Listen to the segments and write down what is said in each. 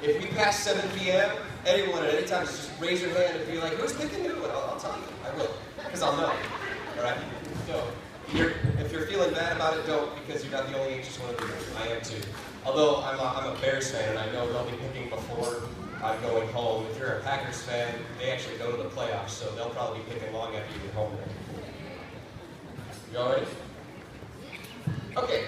If we pass 7 p.m., anyone at any time, just raise your hand and be like, who's picking who? And I'll tell you. I will. Because I'll know. All right? So, if you're feeling bad about it, don't, because you're not the only anxious one of you. I am too. Although I'm a Bears fan, and I know they'll be picking before I'm going home. If you're a Packers fan, they actually go to the playoffs, so they'll probably be picking long after you get home there. You all ready? Okay.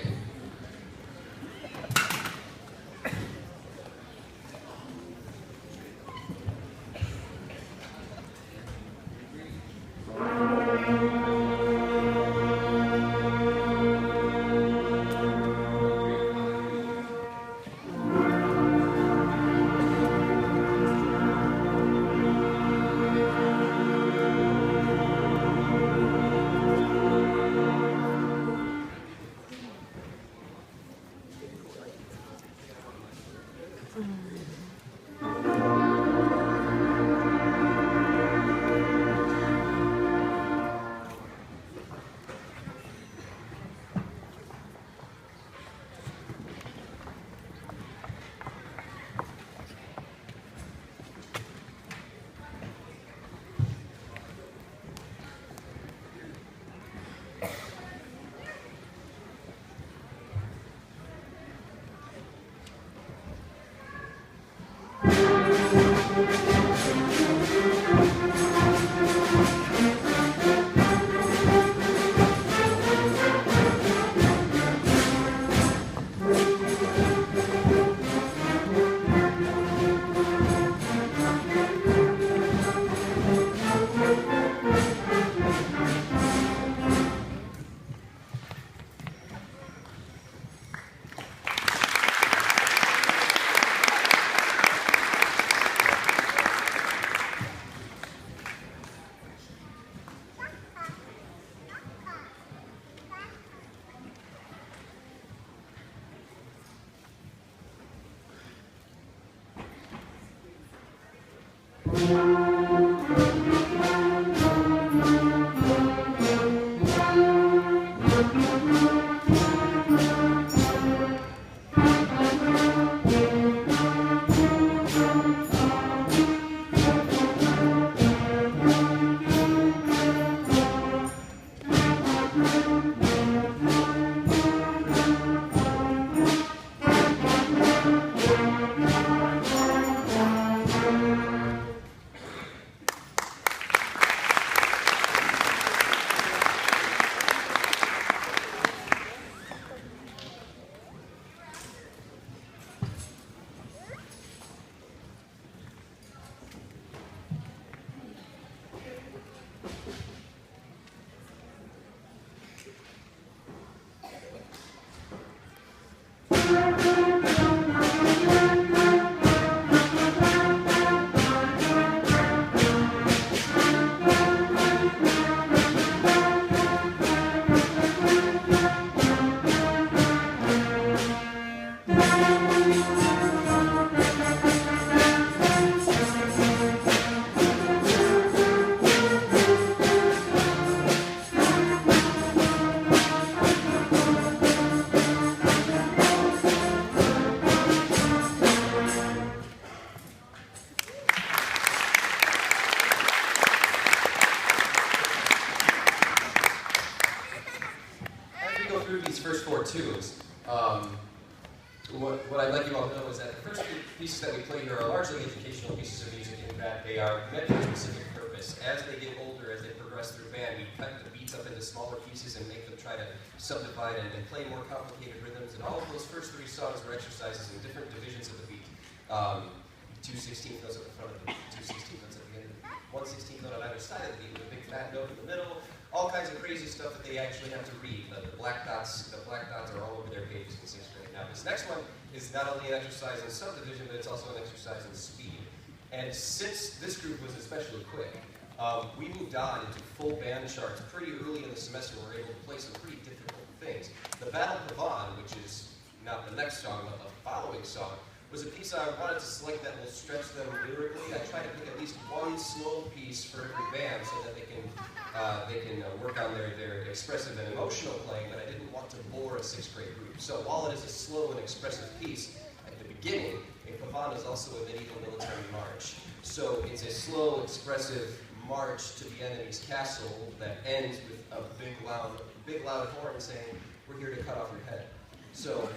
What I'd like you all to know is that the first pieces that we play here are largely educational pieces of music in that they are meant for a specific purpose. As they get older, as they progress through band, we cut the beats up into smaller pieces and make them try to subdivide and play more complicated rhythms. And all of those first three songs were exercises in different divisions of the beat. 2/16 notes at the front of the beat, 2/16 notes at the end of the beat, 1/16 note on either side of the beat with a big fat note in the middle. All kinds of crazy stuff that they actually have to read. The black dots are all over their pages in 6th grade. Now this next one is not only an exercise in subdivision, but it's also an exercise in speed. And since this group was especially quick, we moved on into full band charts pretty early in the semester. We were able to play some pretty difficult things. The Battle of Pavon, which is not the next song, but the following song, was a piece I wanted to select that will stretch them lyrically. I tried to pick at least one slow piece for every band so that they can work on their expressive and emotional playing, but I didn't want to bore a 6th grade group. So while it is a slow and expressive piece, at the beginning, in Fanfana is also a medieval military march. So it's a slow, expressive march to the enemy's castle that ends with a big loud horn saying, "We're here to cut off your head." So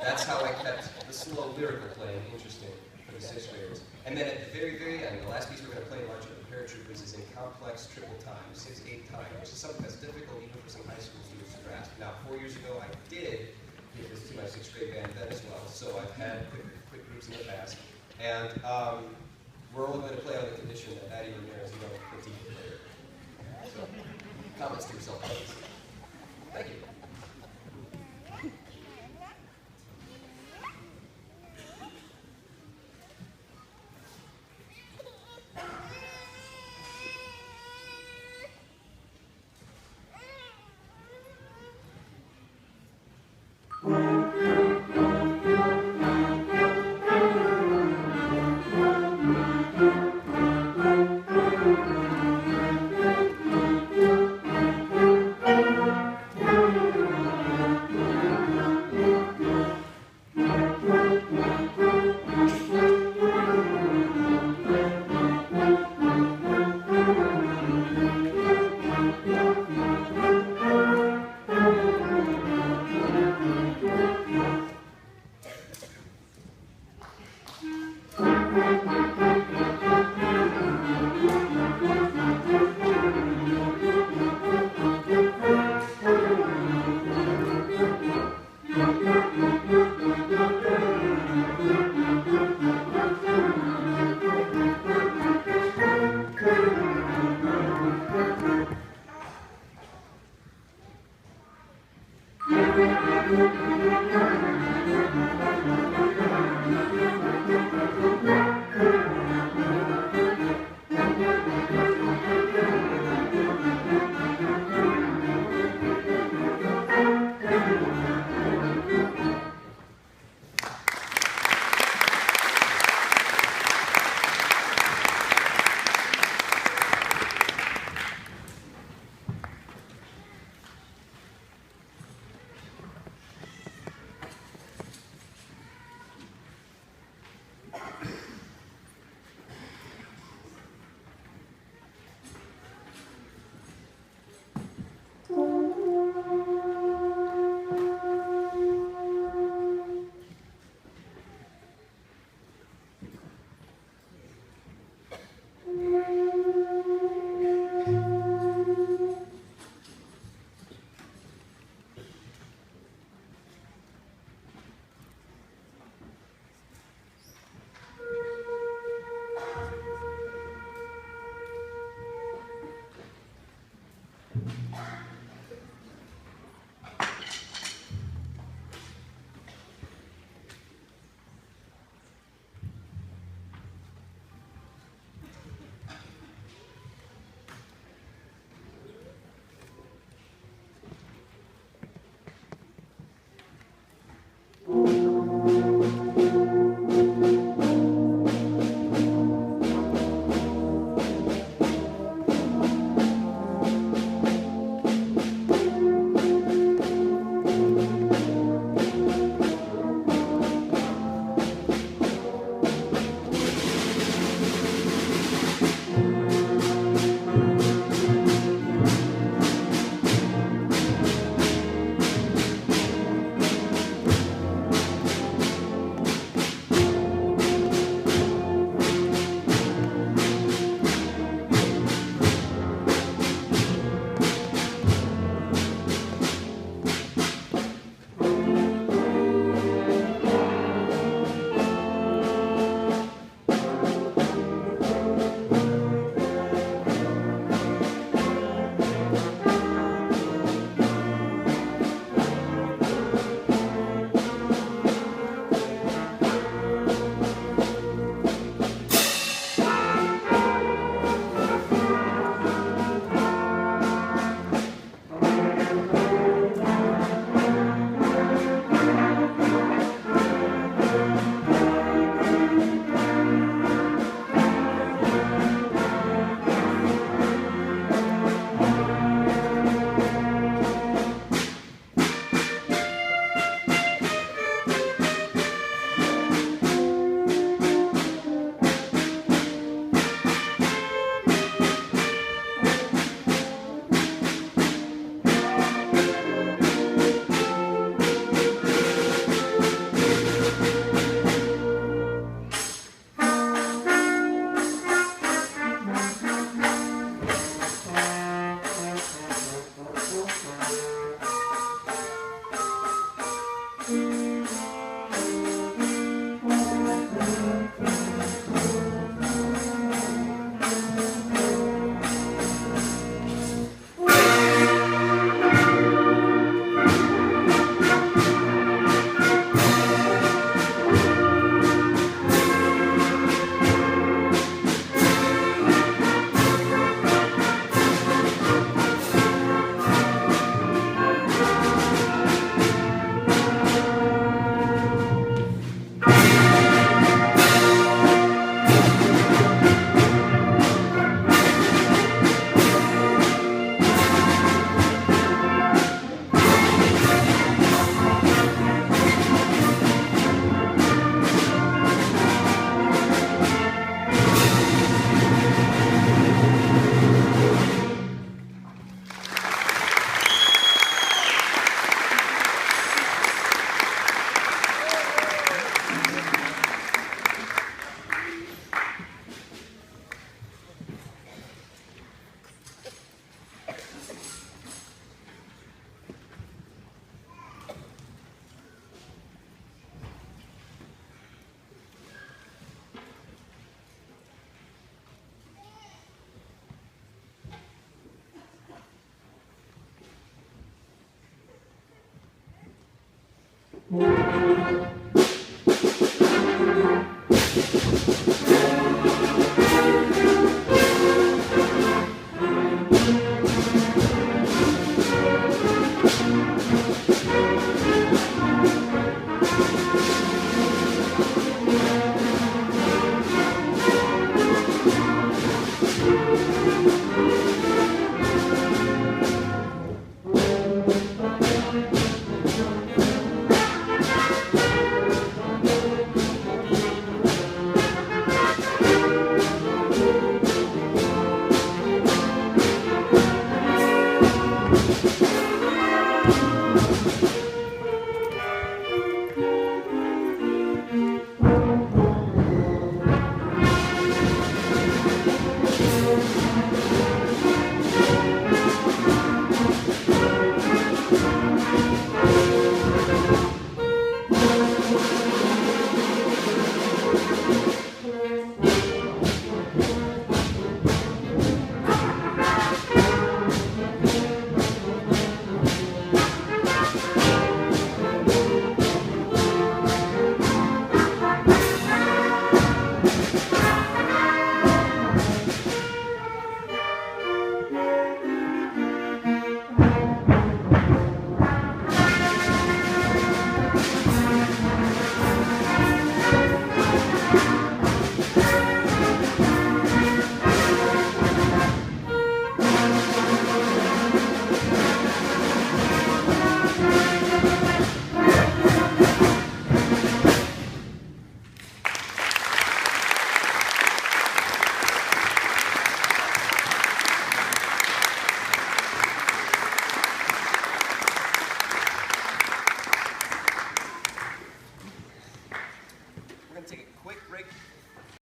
that's how I kept the slow lyrical playing interesting for the sixth graders. And then at the very, very end, the last piece we're going to play in March of the Paratroopers is in complex triple time, 6/8 time, which is something that's difficult even for some high school students to grasp. Now, 4 years ago, I did give this to my sixth grade band then as well, so I've had quick groups in the past. And we're only going to play on the condition that Maddie Ramirez, you know, the team player. So, comments to yourself, please. Thank you.